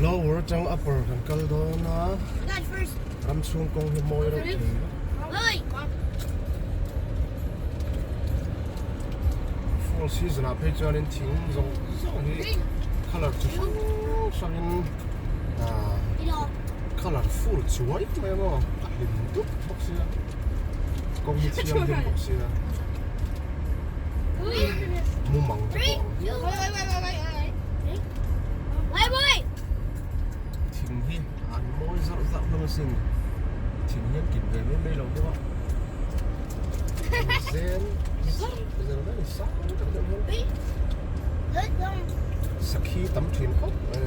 lower trong upper kan kal do na ram chung kong hi moi ro thi fall season a pe chuan in thing zong hi color chu sang in colorful chuai mai mo lim tu box ya kong hi chiang lim box ya mu mang ta thing hi an moi zar zar lo sin thing hian kin ve me lo de wa zen bây giờ nó là sao nó cảm nhận sắc khi tắm thuyền khóc mà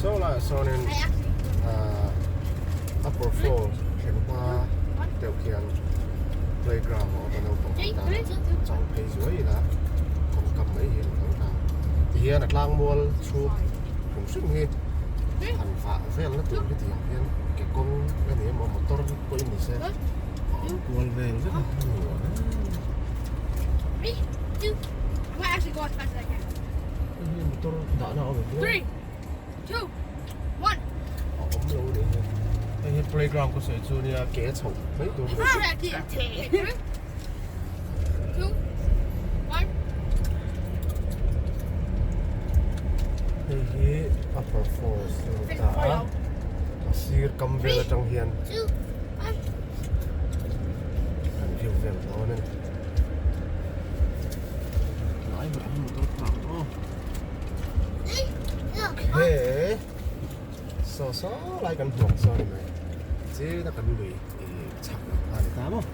so là so nên upper floor khen qua điều kiện playground ở bên đâu cũng ta chọn page dưới là còn cầm mấy hiện không ta hiện là lang mual chụp cũng sức nghe hành phá vel nó tự cái tiếng hiện cái con cái này mà motor có in xe mual vel rất là nhiều đấy motor đã nào rồi 3, 2, 1 ống lâu đấy cái playground có sẽ cho nha kẻ chậu mấy đồ nữa cái upper falls ta sir cầm về trong hiền anh view về đó nên lái mà anh một tốt thẳng okay so lại cần học so này chứ ta cần lùi chặt là tám không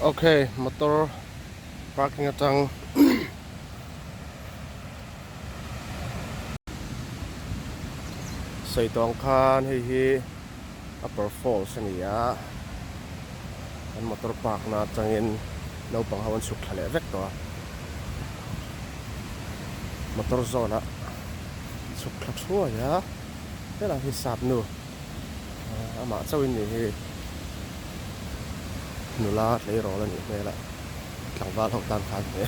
okay motor parking trong xây tông khan hi upper falls này á anh motor park na changin lâu bằng hawan suk thale vek to motor zone á suk thak chua ya thế là hisap nu ama chawin ni hi nula lấy rồi là như là thằng vào học tam khăn thế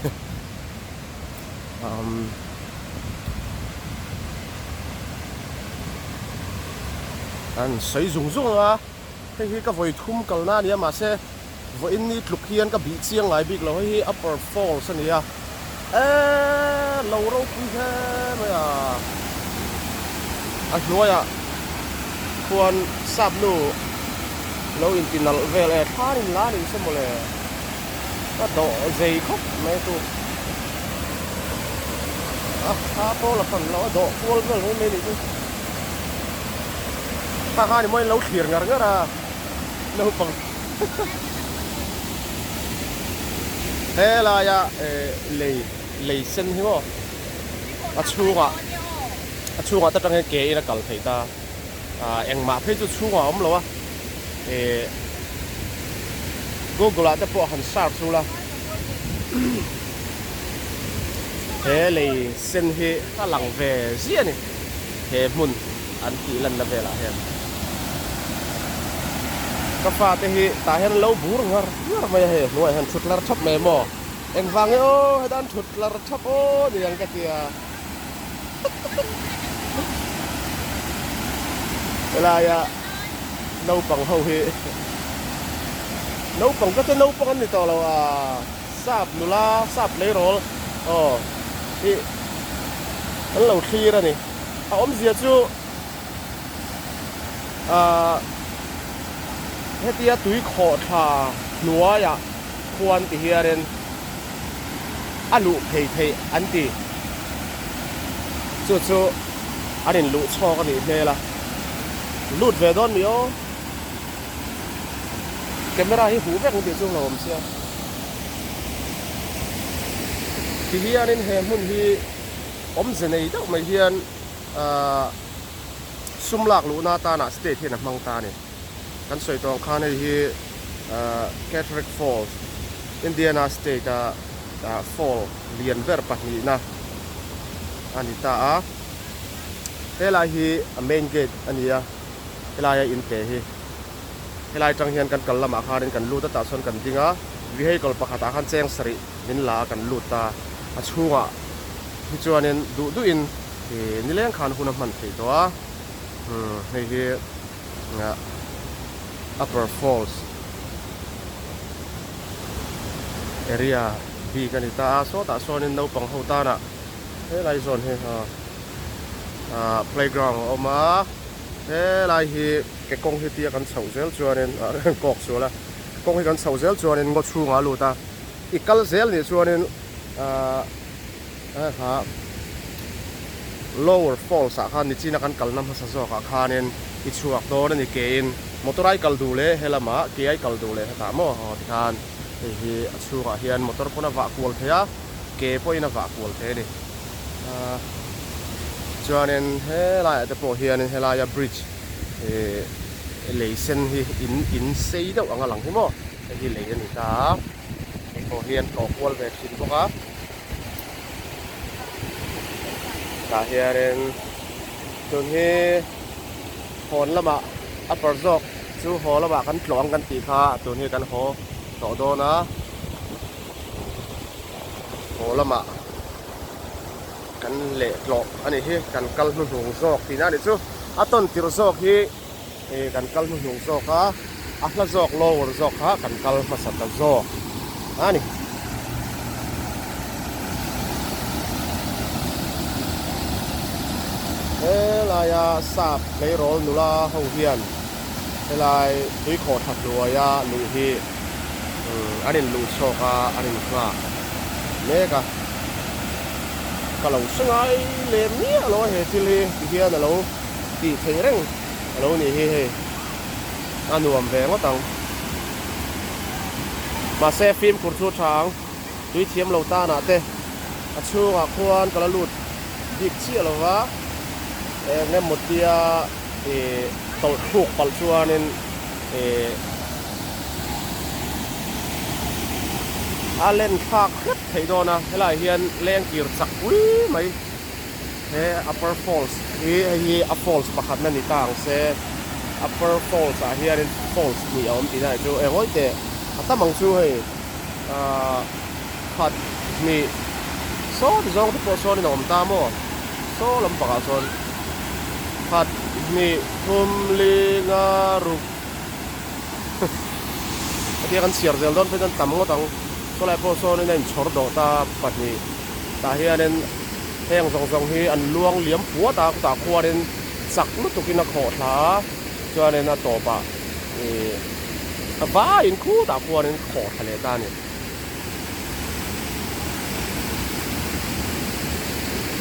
anh xây dùng dùng à cái cái vòi thum cầu na đi mà xe vòi in đi lục hiên cái bị chiang lại bị lâu hi upper falls này à lâu lâu cũng thế mà nói à quan sắp nu lâu in tin nào về lại phá đi lá đi xem một lẽ bắt độ dày khóc mấy tu phá to là phần nó độ full rồi mấy mấy đi tu phá thì mới lâu thiệt ngờ ngớ ra lâu phần thế là ya lì sinh hiểu không chu à ta trong cái kế là cầu thầy ta em mà thấy chu à ông lâu á Google đã bỏ hẳn sạp xuống là thế này xin hi ta lặng về riêng này thế muốn ăn kỹ lần là về lại hen các pha thế hi ta hen lâu bù rồi ngờ mày he nuôi hen chụt lар chop mày mò em vang ấy ô hay đang chụt lar chop ô thì ăn cái gì à thế là ya lâu bằng hậu hi nấu bằng cái nấu bằng này to là sạp nula sạp lấy rồi thì nó lâu khi ra này ông gì chứ hết tia túi khó thà núa ya quan thì hiện lên lũ thầy anh thì chú anh lũ cho cái này này là lụt về đó nhiều camera hi hú vek ti chung lom sia ti hian in he mun hi om zenei tak mai hian sumlak lu na ta na state hian mang ta ni kan soi tong khan hi cataract falls Indiana state fall lian ver pa ni na ani ta helai hi main gate ania helai in te hi helai tang hian kan kal lama kharin kan luta ta son kan dinga vehicle pakhata khan cheng sari min la kan luta a chunga hi chuanin du in ni leng khan hunam man thei to a hei hi upper falls area B kan ta so ta sonin no pang ho ta na helai zone he playground oma helai hi ke kong hi tia kan chho zel chuanin kok chu la kong hi kan chho zel chuanin ngo chunga luta ikal zel ni chuanin ha lower falls a khan ni china kan kalnam ha sa zo ka khanin I chuak do ni ke in motorai kal du le helama ke ai kal du le ta mo khan hi chuka hian motor puna wa kwal thea ke poina wa kwal the ni chuanin helai te po hian helai a bridge leisen hi in sei do anga lang hi mo hi le ni ta po hian ko kwal ve sin boka ta hian chun hi hon lama upper jok chu ho lama kan tlong kan ti kha chun hi kan ho to do na ho lama kan le tlok ani hi kan kal nu hung jok ti na ni chu aton tir jok hi kan kal nu hung jok ha ahla jok lower jok ha kan kal masat ta jok ani helaya sap lấy rol nula ho hian helai tui khot hat luaya lu hi anin lu choka anin kha mega kalau sangai lem ni alo he tili hian alo ti thei reng alo ni hi he anuam ve ngotang ma se film kur chu thang tui thiam lo ta na te achu a khuan kala lut dik chi alo wa nghe một tia tàu thuộc bal chuanin alen khak khất thấy đó na thế là hiền len kir chak ui mấy thế upper falls hi falls pakhat na ni tang se upper falls a hiền falls ni om ti na chu ngoi te ata mang chu hei khat ni so ti zong to so ni om ta mo so lam pa son khat ni thum li nga ru ati kan siar zel don pedan tam ngotang so lai po so nên chor do ta pat ni ta hianen heng zong hi an luang liam phua ta khwa den sak lu tukin a kho thla cho nên a to pa va in khu ta khwa den kho thale ta ni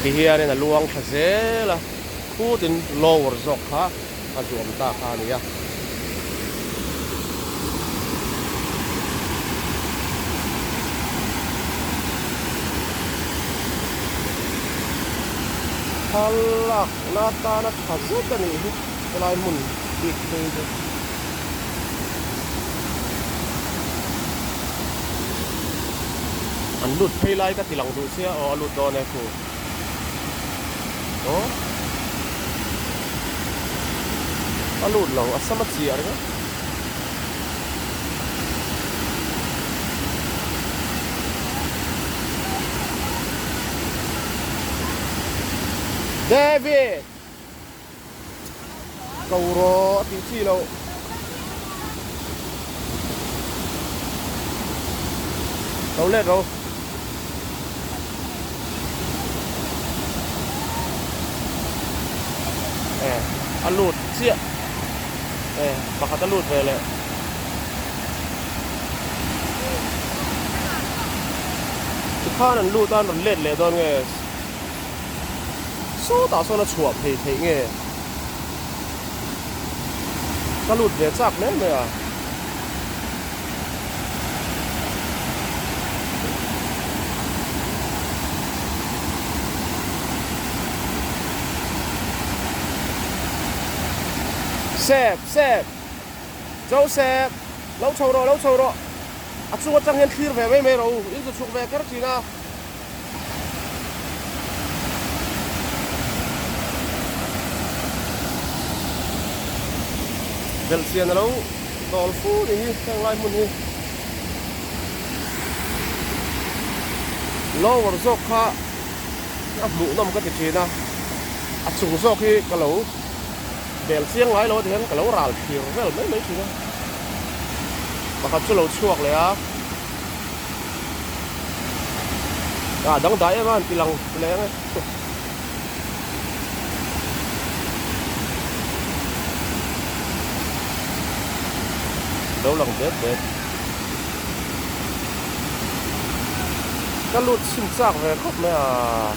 ti hianen a luang thazela khu tin lower zok ha a zuam ta kha ni ya Allah nata na khazet ni lai mun dik te an lut phei lai ka tilang du sia o lut do ne ku o alut lo asama chi arga David cầu ro tí chi lâu đâu lên đâu ăn lụt chia mà khát ăn lụt về lại cái khan ăn lụt ăn còn lên lên đâu nghe số ta số nó chuột thì nghe cái lụt về chắc nên rồi à sẹp dâu sẹp lâu sầu rồi à chung trang hiện khir về mấy rồi ít rồi chuột về cái gì nào vel sian lo tol fu ni tang lai mun hi lo war zok kha a mu nom ka ti china a chung zok hi ka lo bel siang lai lo thian ka lo ral thir vel mai china pakhat chu lo chuak le a dang dai man tilang leng đâu lòng chết chết cái lụt xin sạc về khóc mẹ à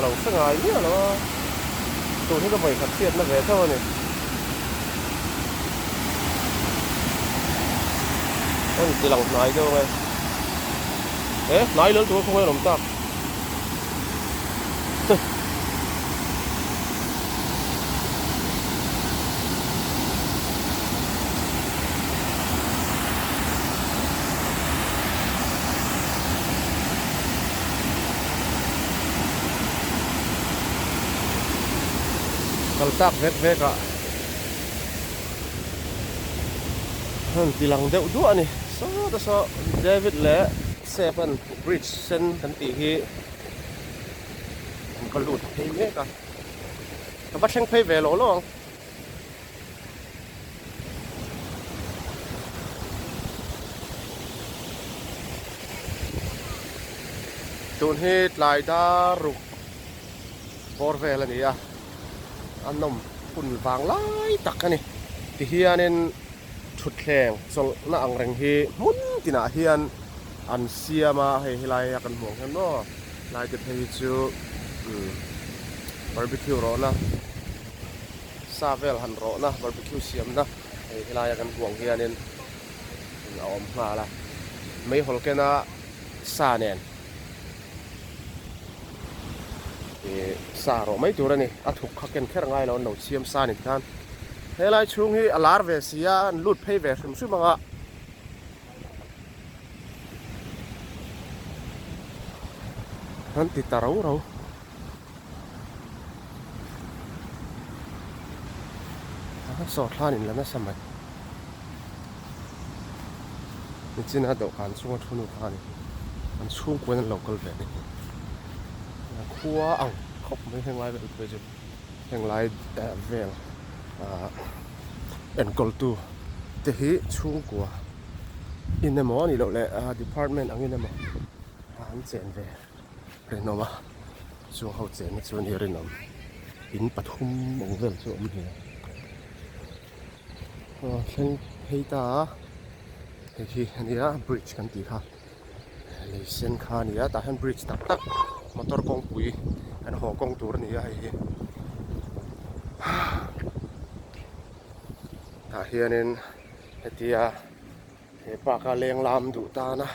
lòng sang ngày nhá nó tụi nó phải phát triển nó về thôi này anh chỉ lòng nói thôi mày thế nói lớn tụi không ai làm sao kaltak vek à tilang deuh duah ni so David le Seven Bridge sen kan ti hi kan lut hei me ka ba theng phei ve lo lo tun hi tlai da ruk bor ve la ni a an nom phun vàng lai tak ani ti hianin thut thleng chol na ang reng hi mun tina hian an siama hei hilai kan hmuang han no lai te phei chu barbecue ro na savel han ro na barbecue siam na hei hilai kan hmuang hianin a om hma la mei hol kena sa nen sa ro mai tur ani a thuk kha ken kher ngai lo no chiam sa ni khan helai chung hi alar ve sia an lut phei ve sum su manga han ti tarau ro han so thlan in lana samai ni china do kan chung thunu khani an chung ko an local ve ni khua ang khóc mấy thằng lai về chứ thằng lai về en call tu te hi chung của in em món đi đâu lệ department ang in em anh chen về rồi nó mà chung hậu chen nó chung here nó in pathum mong vel chu om hi thằng hay ta thì anh ya bridge kan ti kha le sen kha ni ya ta han bridge tak tak motor kong pui an ho kong tur ni ai hi ta hianin hetia he pa ka leng lam du ta na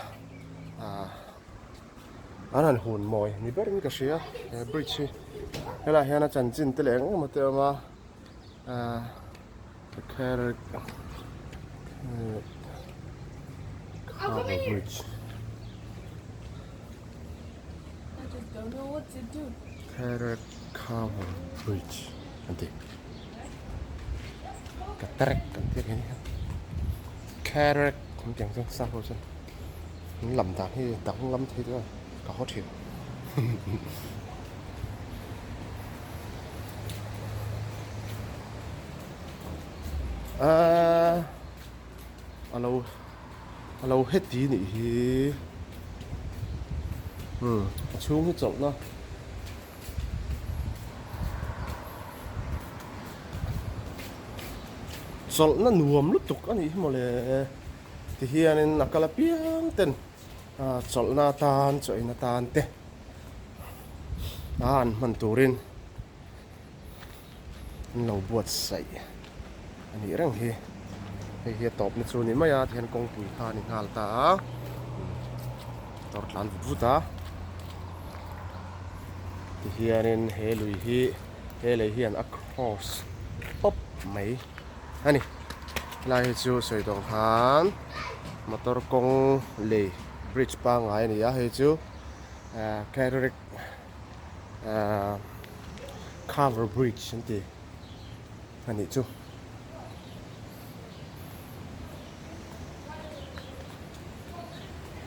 an hun moi ni berin ka sia bridge hela hiana chan chin te leng ma te ma cataract bridge Don't know what to do. cataract cover bridge nanti cataract kan tiap ini cataract không chẳng sao sao rồi nó lầm tạm thì tạm không lắm thế thôi có hot thiệt alo hết tí nị hi xuống cái chỗ nó chỗ nó nuông lúc tục cái này mà lệ thì hiện nên là cái là piang tên chỗ na tan chỗ na tan te anh mình turin lâu buat say anh nghĩ rằng thì top nó xuống này mà ya thì anh công pui khan ni hal ta tor lan vu ta thì hiện he lui he lấy hiện across up mấy anh lại chú sợi đồng khan motor công lệ bridge pa ngai ni ya he chú cataract cover bridge anh chú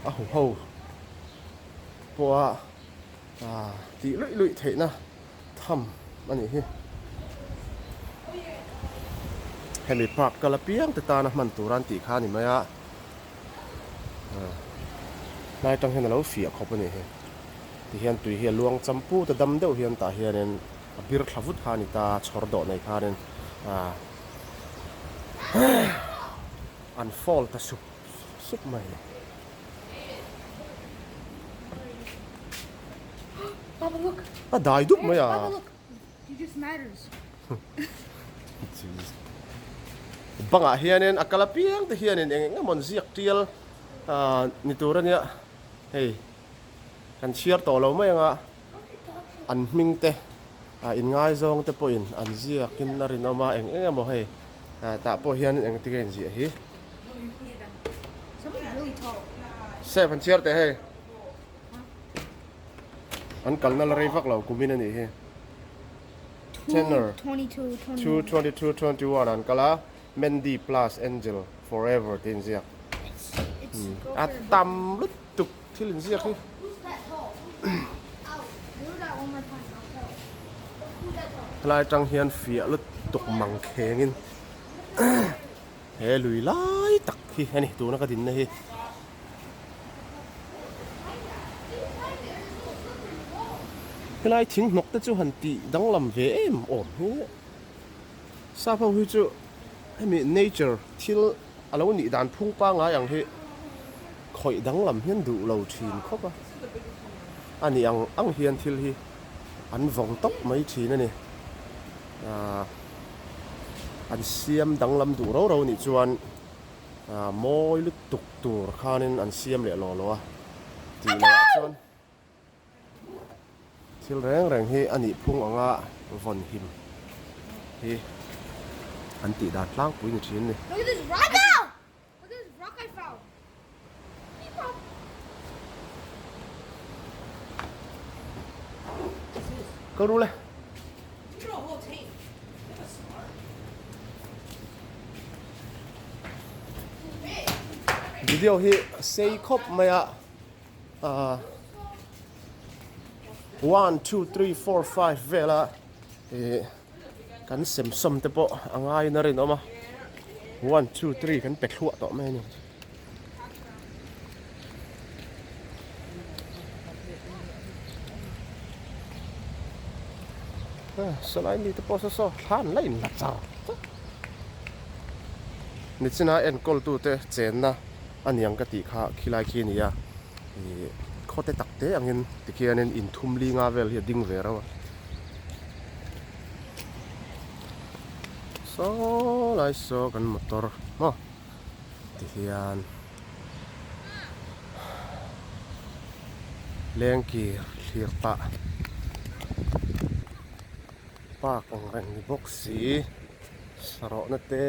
hầu bùa tí lụi thế na thầm anh ấy Henry Park cái là piang từ ta na mình tụ ran tị kha ni mày à nay trong hiện là lâu phia khóc này thì hiện tùy hiện luang champu ta đâm đâu hiện ta hiện nên bir khavut kha ni ta chor do này kha nên unfold ta sup mày Papa, look. đại đúc mày à Papa, look. He just matters. bang à hiện nên akala piang thì hiện nên anh mon ziak tiel ni tu ran ya hey kan share to lo mai nga an ming te in ngai zong te point an ziak kin na rin ama eng mo hey ta po hian eng ti gen ji hi Someone's really tall. seven share te hey an kal na la rei vak lo kumin ani hi tenor 22, 222 21 an kala Mendy plus Angel forever tin ziak It's tam lut tuk thilin ziak hi Who's that tall? Ow. Do that one more time. I'll tell. Who's that tall? lai trang hian fia lut tuk mang khengin he lui lai tak hi ani tu na ka din na hi lai thing nok te chu han ti dang lam ve em om hi sa pho hu chu mi nature thil alo ni dan phung pa nga yang hi khoi dang lam hian du lo thin khopa ani ang hian thil hi an vong tok mai thin ani an siam dang lam du ro ni chuan moi lu tuk tur khanin an siam le lo lo ti la chuan thil reng hi ani phung anga von him hi an ti da tlang pui ni thin ni Look at this rock! Look at this rock I found. câu ru le video hi sei khop maya 1 2 3 4 5 vela kan sem som te po angai na rin oma 1 2 3 kan pek thua to me ni salai ni te po so than lain la cha ni china en kol tu te chen na aniang ka ti kha khilai khi ni ya khote takte angin tikhianin in thumli nga vel hi ding ve rawa so lai so kan motor mo tikhian lengki hlir pa pa kong ren ni box si saro na te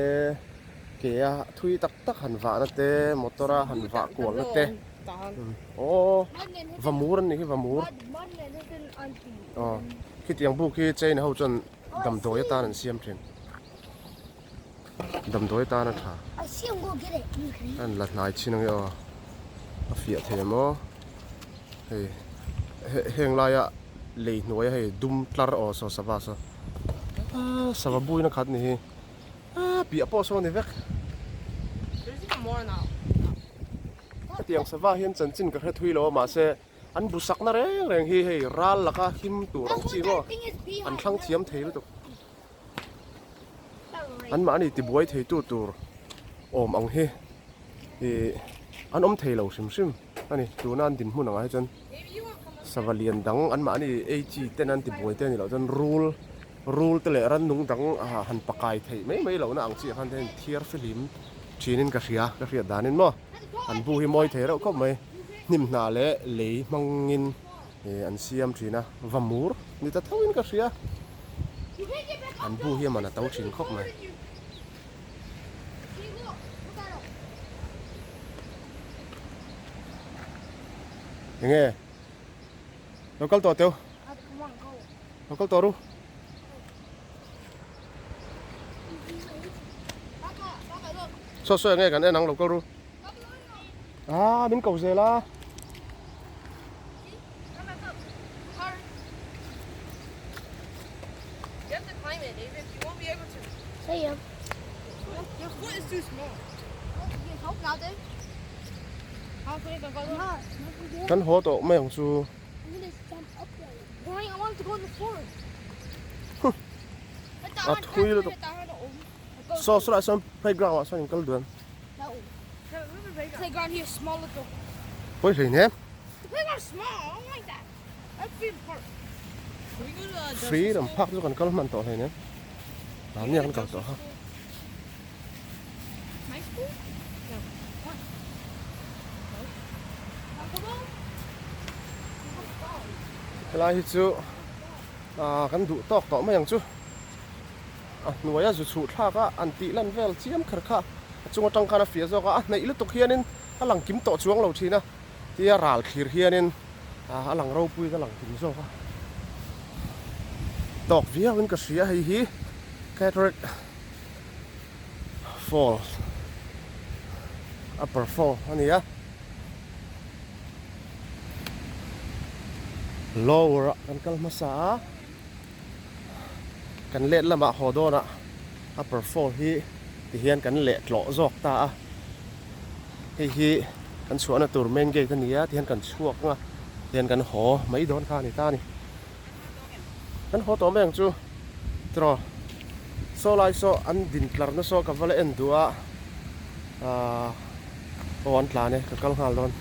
kea thui tak tak han va na te motora han va kol na te vamur ni hi vamur khi tiang bu khi chain ho chon dam doi ta nan siam thin dam doi ta na tha I see him go get it. an la nai chin ang yo a fia the mo hey heng la ya le noi hey dum tlar o so saba so saba bui na khat ni hi pi apo so ni vek There's even more now. tiang sava hian chan chin ka thui lo ma se an bu sak na reng hi hei ral laka him tu rong chi mo an thlang thiam thei lu an ma ni ti buai thei tu tur om ang hi an om thei lo sim ani tu nan din hmun anga chon savalian dang an ma ni ag ten an ti buai te ni lo chon rule te le ran nung dang han pakai thei mai lo na ang chi han ten thiar film chinin ka ria danin mo an bu hi moi thei ro khop mai nim na le mangin an siam thina vamur ni ta thawin ka ria an bu hi mana tau thin khop mai nghe local to teo local to ru so nghe kan enang local ru Mình cầu dê la. You have to climb it, David. You won't be able to. See ya. Your foot is too small. You hope now, dude. How can you go I'm low? not. Kan ho to mấy ông chú. I'm gonna jump up there. Boy, I want to go in the forest. À thui rồi. So lại xong playground à, sao những cái đường. No. The Playground here is small little. Bơi thuyền nhé. The playground's small. I don't like that. That's Freedom Park. Can we go to the Freedom Park rồi còn có mình tổ thuyền nhé. Làm như con cầu tổ ha. my school? No. What? Cái này chú kan du tok to mấy ông chú. Nuôi chú chú thà cả anh tị lần về chiếm khờ khờ. Chúng trong khana phía zo cả này ít tục hiền nên lăng kiếm to chuông lâu chi na. Thì ral khir hiền nên lăng rau pui cái lăng kiếm zo cả. Tok vía bên cái xía hay hi cataract fall upper fall anh nhá. Lower kan kalmasa kan let lama hodona upper fall hi ti hian kan le tlo jok ta hi kan chuana tur main gate kan nia ti hian kan chuak nga hian kan ho mai don kha ni ta ni kan ho to meng chu tro so lai so an din tlar na so ka vale en dua on tla ne ka kal hal don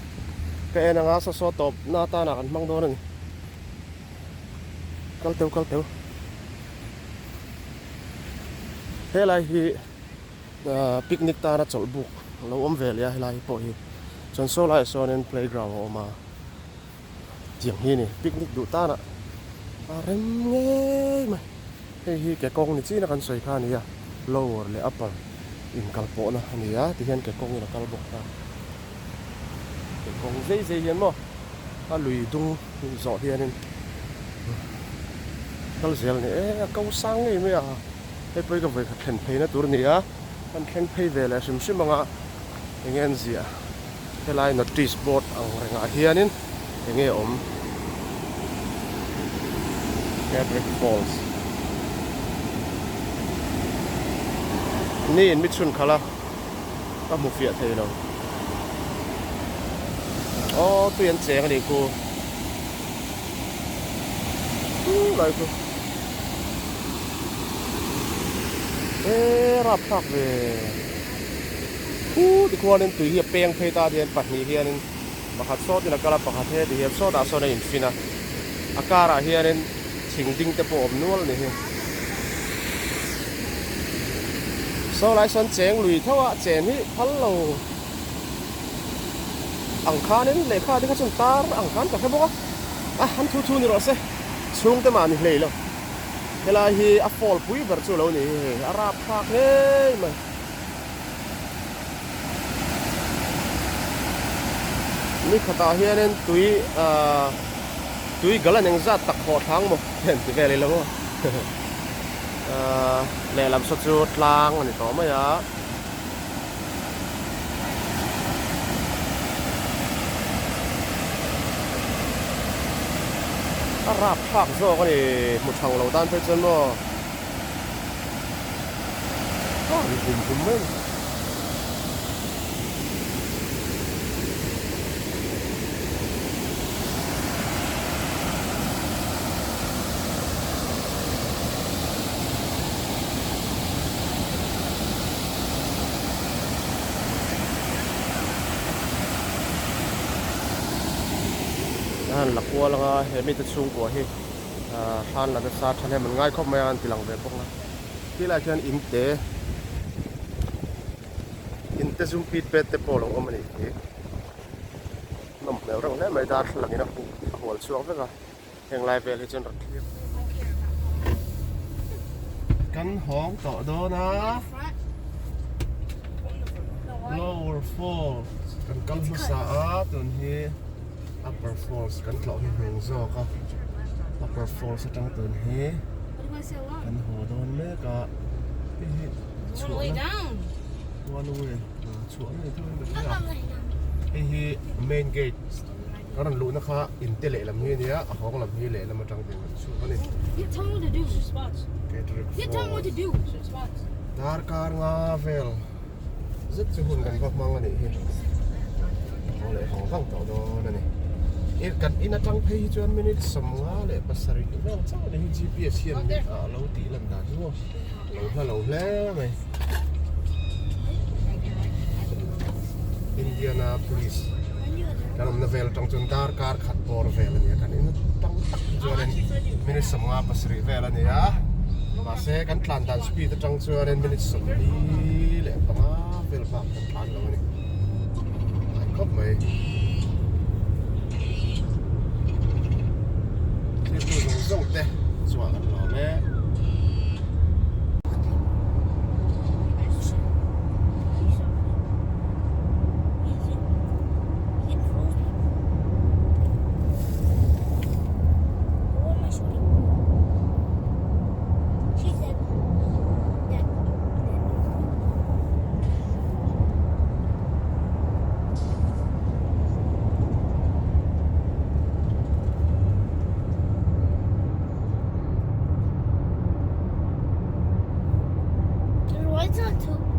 ka enanga so top na ta na kan mang don ni kal teu he lai hi picnic ta na chol buk lo om vel ya he lai po hi chon so lai so nen playground oma chiang hi ni picnic du ta na rem nge mai hi ke kong ni chi na kan soi kha ni ya lower le upper in kal po na ni ya ti hian ke kong na kal bok ta ke kong zai hian mo a lui dung zo hian kal zel ni câu sang ngai me a he poi ka voi khen phei na tur ni a an khen phei ve la sim sim anga engen zia he lai notice board ang renga hianin enge om cataract falls ni in mitchun khala ka mu fia thei lo o tuyan cheng ni ku lai ku rap phak về thì qua nên tùy hiệp peng phê ta thì bắt nhị hiền mà hạt sốt thì là cái bắt hạt thế thì hiệp sốt đã sốt này infina akara hiền nên chỉnh đinh tập ổm nuôi này sau lại son chén lùi thâu ạ chén hi hello ăn khá nên lấy khá thì các chúng ta ăn khá cả cái bốc hắn thu thu nữa rồi sẽ xuống tới mà mình lấy luôn cái là hi a fall pui vật chỗ lâu này Arab Park đấy màนี่ขตาเฮียนตุยกะละนึงซะตักขอทางบ่เห็นสิเวเลยแล้วบ่แลลำสดจุดลางนี่ต่อมาอ่ะArab Park zo ko ni mu thang lo dan pe chen mo ni bum men la kwa la nga he mi ta chung ko hi han la da sa than he man ngai khop mai an tilang ve pok na ti la khan in te zum pit pet te polo om ni ki nom le rang le mai dar la ni na pu hol chuang ve ga heng lai vel hi chen rak thiam kan hong to do na lower fall kan kal hu sa a tun hi upper falls kan tlo hi heng zo ka upper falls atang tun hi What do I say along? kan ho don me ka hi All the way down. one way chuan ni thôi được I'm ya not laying down. hi main gate karan lu na kha in te le lam hi nia a hong lam hi le lam atang te chu ani You tell me what to do. cataract You tell me what to do. dar kar nga vel zet chu hun kan vak mang ani hi ole hong vang to do na ni kan in atang phei chuan minute sam nga le pasari na cha ni gps hian a lo ti lan da chu lo hle mai Indiana police kan om na vel tang chun dar kar khat por vel ani kan in tang tak chuan minute sam nga pasari vel ani ya ma se kan tlan dan speed tang chuan minute sam ni le panga vel pa kan tlan lo ni ai khop mai tu dùng rộng thế, chua ăn lò nè. Why is that too?